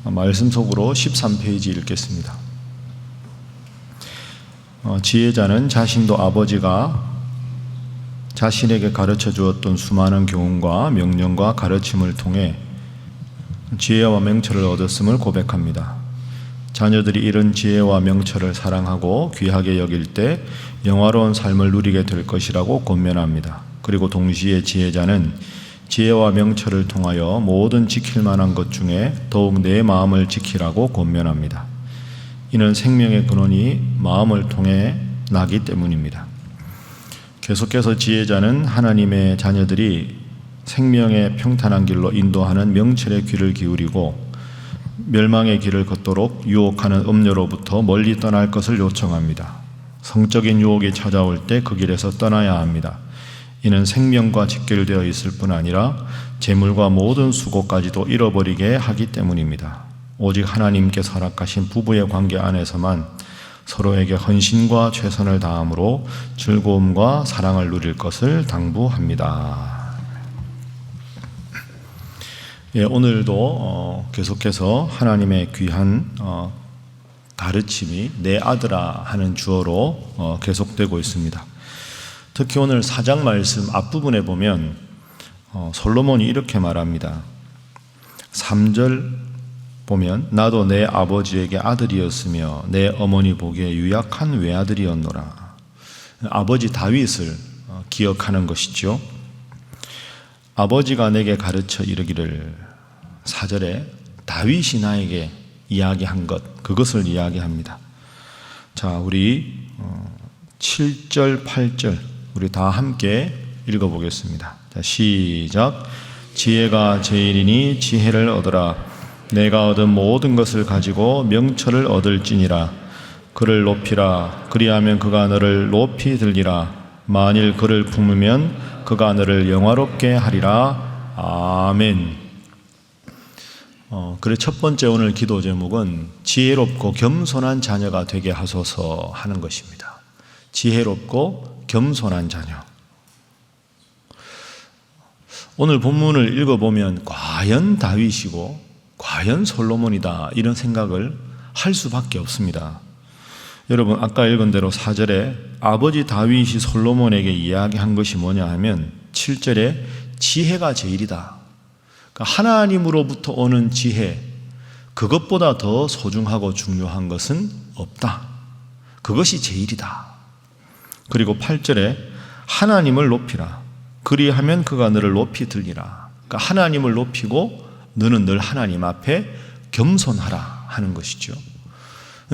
말씀 속으로 13페이지 읽겠습니다. 지혜자는 자신도 아버지가 자신에게 가르쳐 주었던 수많은 교훈과 명령과 가르침을 통해 지혜와 명철을 얻었음을 고백합니다. 자녀들이 이런 지혜와 명철을 사랑하고 귀하게 여길 때 영화로운 삶을 누리게 될 것이라고 권면합니다. 그리고 동시에 지혜자는 지혜와 명철을 통하여 모든 지킬 만한 것 중에 더욱 내 마음을 지키라고 권면합니다. 이는 생명의 근원이 마음을 통해 나기 때문입니다. 계속해서 지혜자는 하나님의 자녀들이 생명의 평탄한 길로 인도하는 명철의 귀를 기울이고 멸망의 길을 걷도록 유혹하는 음료로부터 멀리 떠날 것을 요청합니다. 성적인 유혹이 찾아올 때 그 길에서 떠나야 합니다. 이는 생명과 직결되어 있을 뿐 아니라 재물과 모든 수고까지도 잃어버리게 하기 때문입니다. 오직 하나님께 허락하신 부부의 관계 안에서만 서로에게 헌신과 최선을 다함으로 즐거움과 사랑을 누릴 것을 당부합니다. 오늘도 계속해서 하나님의 귀한 가르침이 내 아들아 하는 주어로 계속되고 있습니다. 특히 오늘 4장 말씀 앞부분에 보면 솔로몬이 이렇게 말합니다. 3절 보면 나도 내 아버지에게 아들이었으며 내 어머니 보기에 유약한 외아들이었노라. 아버지 다윗을 기억하는 것이죠. 아버지가 내게 가르쳐 이르기를 4절에 다윗이 나에게 이야기한 것, 그것을 이야기합니다. 자, 우리 7절, 8절 우리 다 함께 읽어보겠습니다. 자, 시작. 지혜가 제일이니 지혜를 얻으라. 내가 얻은 모든 것을 가지고 명철을 얻을지니라. 그를 높이라. 그리하면 그가 너를 높이 들리라. 만일 그를 품으면 그가 너를 영화롭게 하리라. 아멘. 그래 첫 번째 오늘 기도 제목은 지혜롭고 겸손한 자녀가 되게 하소서 하는 것입니다. 지혜롭고 겸손한 자녀. 오늘 본문을 읽어보면 과연 다윗이고 과연 솔로몬이다 이런 생각을 할 수밖에 없습니다. 여러분 아까 읽은 대로 4절에 아버지 다윗이 솔로몬에게 이야기한 것이 뭐냐 하면 7절에 지혜가 제일이다. 그러니까 하나님으로부터 오는 지혜, 그것보다 더 소중하고 중요한 것은 없다. 그것이 제일이다. 그리고 8절에 하나님을 높이라. 그리하면 그가 너를 높이 들리라. 그러니까 하나님을 높이고 너는 늘 하나님 앞에 겸손하라 하는 것이죠.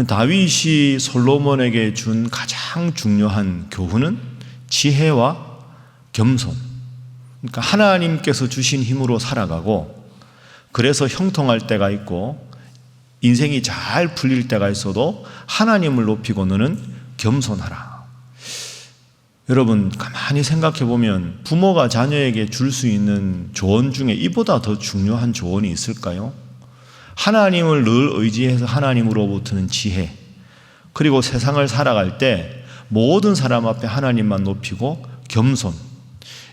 다윗이 솔로몬에게 준 가장 중요한 교훈은 지혜와 겸손. 그러니까 하나님께서 주신 힘으로 살아가고 그래서 형통할 때가 있고 인생이 잘 풀릴 때가 있어도 하나님을 높이고 너는 겸손하라. 여러분 가만히 생각해 보면 부모가 자녀에게 줄 수 있는 조언 중에 이보다 더 중요한 조언이 있을까요? 하나님을 늘 의지해서 하나님으로부터는 지혜, 그리고 세상을 살아갈 때 모든 사람 앞에 하나님만 높이고 겸손,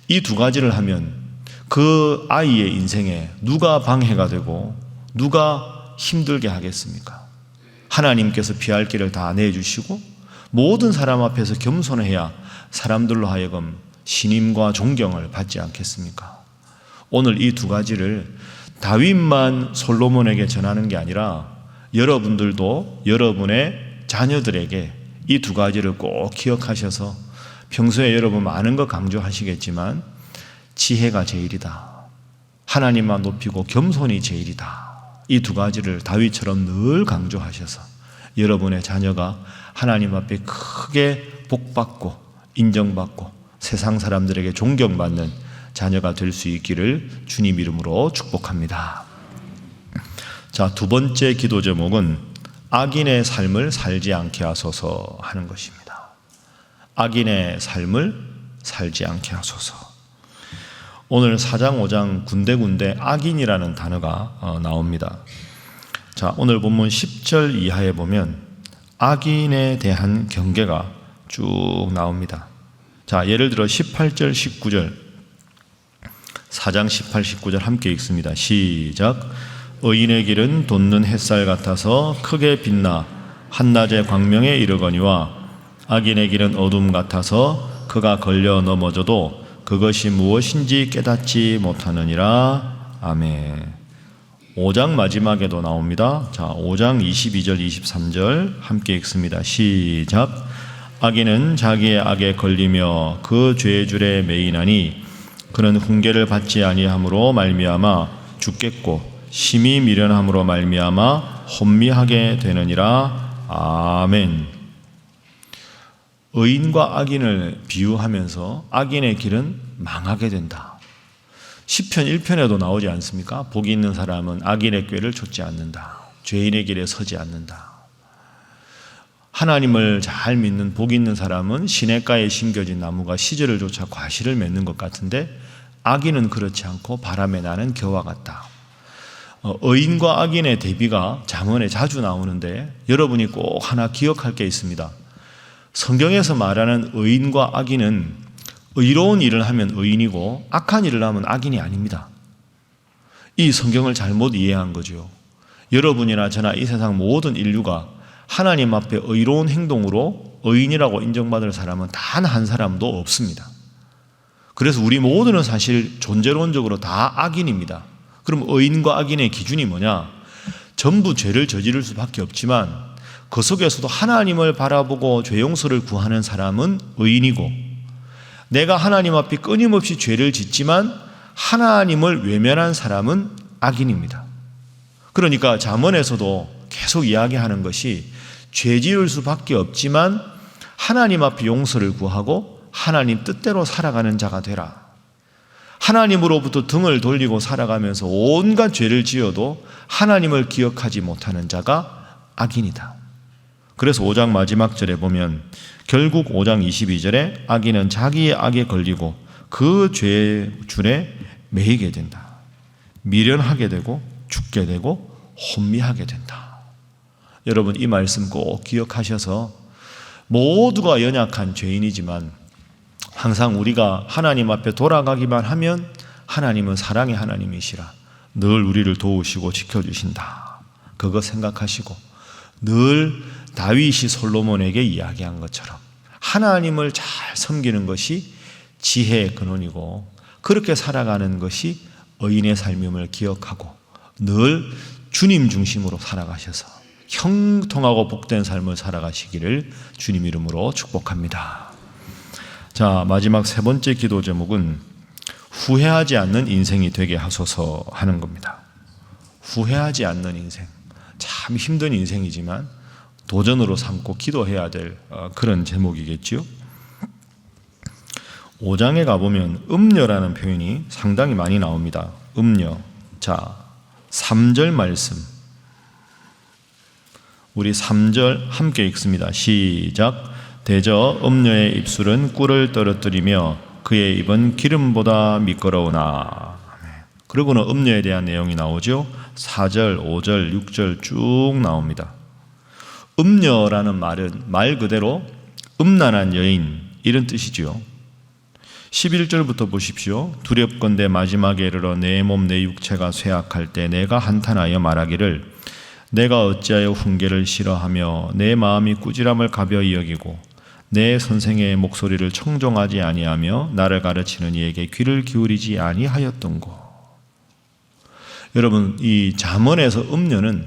이 두 가지를 하면 그 아이의 인생에 누가 방해가 되고 누가 힘들게 하겠습니까? 하나님께서 피할 길을 다 내주시고 모든 사람 앞에서 겸손해야 사람들로 하여금 신임과 존경을 받지 않겠습니까? 오늘 이 두 가지를 다윗만 솔로몬에게 전하는 게 아니라 여러분들도 여러분의 자녀들에게 이 두 가지를 꼭 기억하셔서 평소에 여러분 많은 거 강조하시겠지만 지혜가 제일이다. 하나님만 높이고 겸손이 제일이다. 이 두 가지를 다윗처럼 늘 강조하셔서 여러분의 자녀가 하나님 앞에 크게 복받고 인정받고 세상 사람들에게 존경받는 자녀가 될 수 있기를 주님 이름으로 축복합니다. 자, 두 번째 기도 제목은 악인의 삶을 살지 않게 하소서 하는 것입니다. 악인의 삶을 살지 않게 하소서. 오늘 4장 5장 군데군데 악인이라는 단어가 나옵니다. 자, 오늘 본문 10절 이하에 보면 악인에 대한 경계가 쭉 나옵니다. 자, 예를 들어 18절, 19절 4장 18, 19절 함께 읽습니다. 시작. 의인의 길은 돋는 햇살 같아서 크게 빛나 한낮의 광명에 이르거니와 악인의 길은 어둠 같아서 그가 걸려 넘어져도 그것이 무엇인지 깨닫지 못하느니라. 아멘. 5장 마지막에도 나옵니다. 자, 5장 22절 23절 함께 읽습니다. 시작. 악인은 자기의 악에 걸리며 그 죄의 줄에 매이나니 그는 훈계를 받지 아니함으로 말미암아 죽겠고 심히 미련함으로 말미암아 혼미하게 되느니라. 아멘. 의인과 악인을 비유하면서 악인의 길은 망하게 된다. 시편 1편에도 나오지 않습니까? 복이 있는 사람은 악인의 꾀를 좇지 않는다. 죄인의 길에 서지 않는다. 하나님을 잘 믿는 복이 있는 사람은 시냇가에 심겨진 나무가 시절을 쫓아 과실을 맺는 것 같은데 악인은 그렇지 않고 바람에 나는 겨와 같다. 의인과 악인의 대비가 잠언에 자주 나오는데 여러분이 꼭 하나 기억할 게 있습니다. 성경에서 말하는 의인과 악인은 의로운 일을 하면 의인이고 악한 일을 하면 악인이 아닙니다. 이 성경을 잘못 이해한 거죠. 여러분이나 저나 이 세상 모든 인류가 하나님 앞에 의로운 행동으로 의인이라고 인정받을 사람은 단 한 사람도 없습니다. 그래서 우리 모두는 사실 존재론적으로 다 악인입니다. 그럼 의인과 악인의 기준이 뭐냐? 전부 죄를 저지를 수밖에 없지만 그 속에서도 하나님을 바라보고 죄 용서를 구하는 사람은 의인이고, 내가 하나님 앞에 끊임없이 죄를 짓지만 하나님을 외면한 사람은 악인입니다. 그러니까 잠언에서도 계속 이야기하는 것이 죄 지을 수밖에 없지만 하나님 앞에 용서를 구하고 하나님 뜻대로 살아가는 자가 되라. 하나님으로부터 등을 돌리고 살아가면서 온갖 죄를 지어도 하나님을 기억하지 못하는 자가 악인이다. 그래서 5장 마지막 절에 보면 결국 5장 22절에 악인은 자기의 악에 걸리고 그 죄의 줄에 매이게 된다. 미련하게 되고 죽게 되고 혼미하게 된다. 여러분, 이 말씀 꼭 기억하셔서 모두가 연약한 죄인이지만 항상 우리가 하나님 앞에 돌아가기만 하면 하나님은 사랑의 하나님이시라 늘 우리를 도우시고 지켜주신다. 그거 생각하시고 늘 다윗이 솔로몬에게 이야기한 것처럼 하나님을 잘 섬기는 것이 지혜의 근원이고 그렇게 살아가는 것이 의인의 삶임을 기억하고 늘 주님 중심으로 살아가셔서 형통하고 복된 삶을 살아가시기를 주님 이름으로 축복합니다. 자, 마지막 세 번째 기도 제목은 후회하지 않는 인생이 되게 하소서 하는 겁니다. 후회하지 않는 인생. 참 힘든 인생이지만 도전으로 삼고 기도해야 될 그런 제목이겠죠. 5장에 가보면 음녀라는 표현이 상당히 많이 나옵니다. 음녀. 자, 3절 말씀. 우리 3절 함께 읽습니다. 시작. 대저 음녀의 입술은 꿀을 떨어뜨리며 그의 입은 기름보다 미끄러우나. 그리고는 음녀에 대한 내용이 나오죠. 4절, 5절, 6절 쭉 나옵니다. 음녀라는 말은 말 그대로 음란한 여인 이런 뜻이지요. 11절부터 보십시오. 두렵건대 마지막에 이르러 내 몸 내 육체가 쇠약할 때 내가 한탄하여 말하기를 내가 어찌하여 훈계를 싫어하며 내 마음이 꾸지람을 가벼이 여기고 내 선생의 목소리를 청종하지 아니하며 나를 가르치는 이에게 귀를 기울이지 아니하였던고. 여러분, 이 잠언에서 음녀는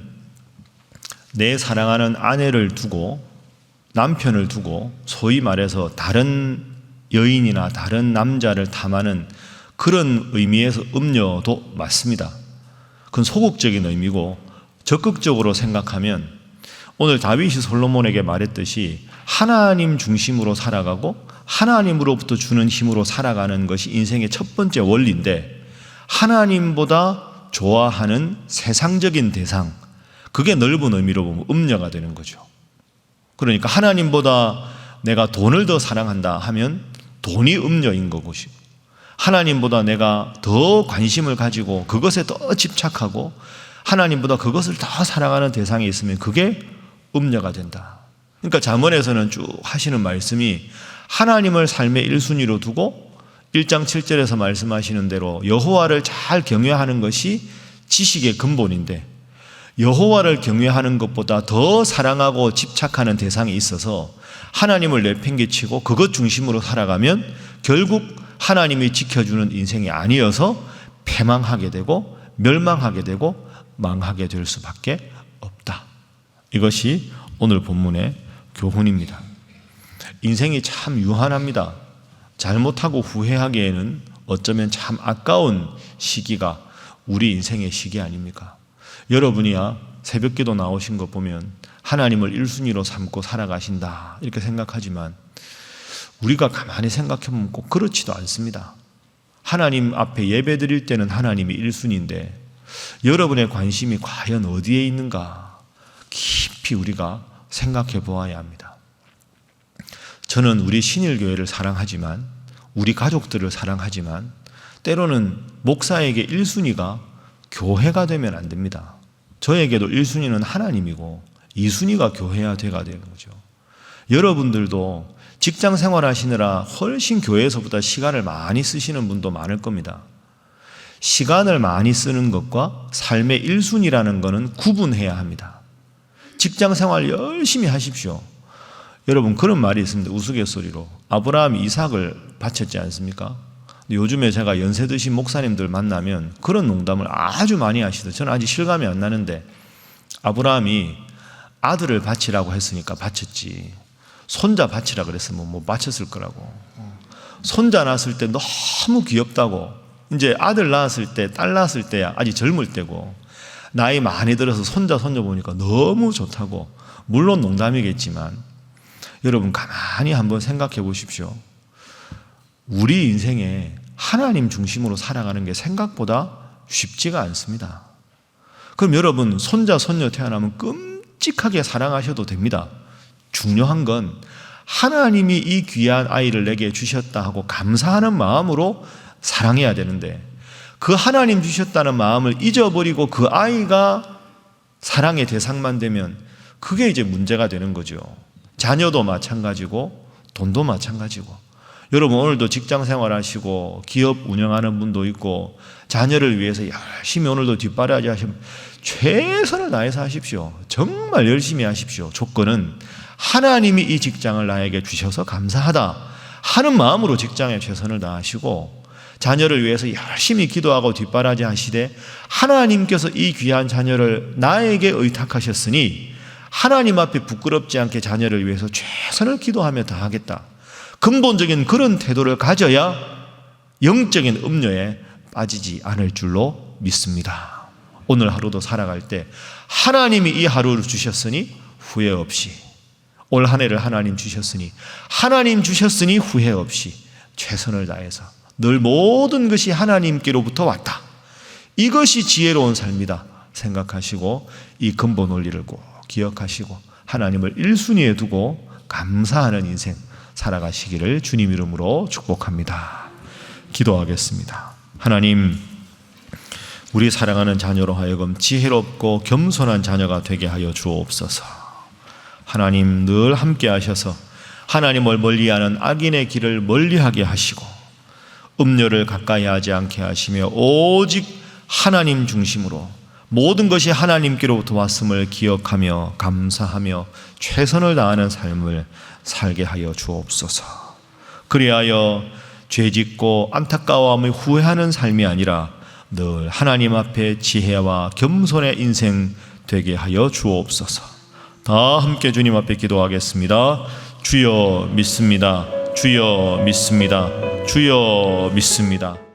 내 사랑하는 아내를 두고 남편을 두고 소위 말해서 다른 여인이나 다른 남자를 탐하는 그런 의미에서 음녀도 맞습니다. 그건 소극적인 의미고 적극적으로 생각하면 오늘 다윗이 솔로몬에게 말했듯이 하나님 중심으로 살아가고 하나님으로부터 주는 힘으로 살아가는 것이 인생의 첫 번째 원리인데 하나님보다 좋아하는 세상적인 대상, 그게 넓은 의미로 보면 음녀가 되는 거죠. 그러니까 하나님보다 내가 돈을 더 사랑한다 하면 돈이 음녀인 거고, 하나님보다 내가 더 관심을 가지고 그것에 더 집착하고 하나님보다 그것을 더 사랑하는 대상이 있으면 그게 음녀가 된다. 그러니까 잠언에서는 쭉 하시는 말씀이 하나님을 삶의 1순위로 두고 1장 7절에서 말씀하시는 대로 여호와를 잘 경외하는 것이 지식의 근본인데 여호와를 경외하는 것보다 더 사랑하고 집착하는 대상이 있어서 하나님을 내팽개치고 그것 중심으로 살아가면 결국 하나님이 지켜주는 인생이 아니어서 패망하게 되고 멸망하게 되고 망하게 될 수밖에 없다. 이것이 오늘 본문의 교훈입니다. 인생이 참 유한합니다. 잘못하고 후회하기에는 어쩌면 참 아까운 시기가 우리 인생의 시기 아닙니까? 여러분이야 새벽기도 나오신 것 보면 하나님을 1순위로 삼고 살아가신다 이렇게 생각하지만 우리가 가만히 생각해보면 꼭 그렇지도 않습니다. 하나님 앞에 예배 드릴 때는 하나님이 1순위인데 여러분의 관심이 과연 어디에 있는가 깊이 우리가 생각해 보아야 합니다. 저는 우리 신일교회를 사랑하지만 우리 가족들을 사랑하지만 때로는 목사에게 1순위가 교회가 되면 안 됩니다. 저에게도 1순위는 하나님이고 2순위가 교회가 돼야 되는 거죠. 여러분들도 직장 생활 하시느라 훨씬 교회에서보다 시간을 많이 쓰시는 분도 많을 겁니다. 시간을 많이 쓰는 것과 삶의 1순위라는 것은 구분해야 합니다. 직장 생활 열심히 하십시오. 여러분 그런 말이 있습니다. 우스갯소리로 아브라함이 이삭을 바쳤지 않습니까? 요즘에 제가 연세 드신 목사님들 만나면 그런 농담을 아주 많이 하시더라고요. 저는 아직 실감이 안 나는데 아브라함이 아들을 바치라고 했으니까 바쳤지 손자 바치라 그랬으면 뭐 바쳤을 거라고. 손자 낳았을 때 너무 귀엽다고 이제 아들 낳았을 때 딸 낳았을 때야 아직 젊을 때고 나이 많이 들어서 손자 손녀 보니까 너무 좋다고. 물론 농담이겠지만 여러분 가만히 한번 생각해 보십시오. 우리 인생에 하나님 중심으로 살아가는 게 생각보다 쉽지가 않습니다. 그럼 여러분 손자 손녀 태어나면 끔찍하게 사랑하셔도 됩니다. 중요한 건 하나님이 이 귀한 아이를 내게 주셨다 하고 감사하는 마음으로 사랑해야 되는데 그 하나님 주셨다는 마음을 잊어버리고 그 아이가 사랑의 대상만 되면 그게 이제 문제가 되는 거죠. 자녀도 마찬가지고 돈도 마찬가지고. 여러분 오늘도 직장 생활하시고 기업 운영하는 분도 있고 자녀를 위해서 열심히 오늘도 뒷바라지 하시면 최선을 다해서 하십시오. 정말 열심히 하십시오. 조건은 하나님이 이 직장을 나에게 주셔서 감사하다 하는 마음으로 직장에 최선을 다하시고 자녀를 위해서 열심히 기도하고 뒷바라지 하시되 하나님께서 이 귀한 자녀를 나에게 의탁하셨으니 하나님 앞에 부끄럽지 않게 자녀를 위해서 최선을 기도하며 다하겠다. 근본적인 그런 태도를 가져야 영적인 음료에 빠지지 않을 줄로 믿습니다. 오늘 하루도 살아갈 때 하나님이 이 하루를 주셨으니 후회 없이 올 한 해를 하나님 주셨으니 후회 없이 최선을 다해서 늘 모든 것이 하나님께로부터 왔다. 이것이 지혜로운 삶이다 생각하시고 이 근본 원리를 꼭 기억하시고 하나님을 1순위에 두고 감사하는 인생 살아가시기를 주님 이름으로 축복합니다. 기도하겠습니다. 하나님, 우리 사랑하는 자녀로 하여금 지혜롭고 겸손한 자녀가 되게 하여 주옵소서. 하나님 늘 함께 하셔서 하나님을 멀리하는 악인의 길을 멀리하게 하시고 음료를 가까이 하지 않게 하시며 오직 하나님 중심으로 모든 것이 하나님께로부터 왔음을 기억하며 감사하며 최선을 다하는 삶을 살게 하여 주옵소서. 그리하여 죄짓고 안타까워하며 후회하는 삶이 아니라 늘 하나님 앞에 지혜와 겸손의 인생 되게 하여 주옵소서. 다 함께 주님 앞에 기도하겠습니다. 주여 믿습니다. 주여 믿습니다. 주여 믿습니다.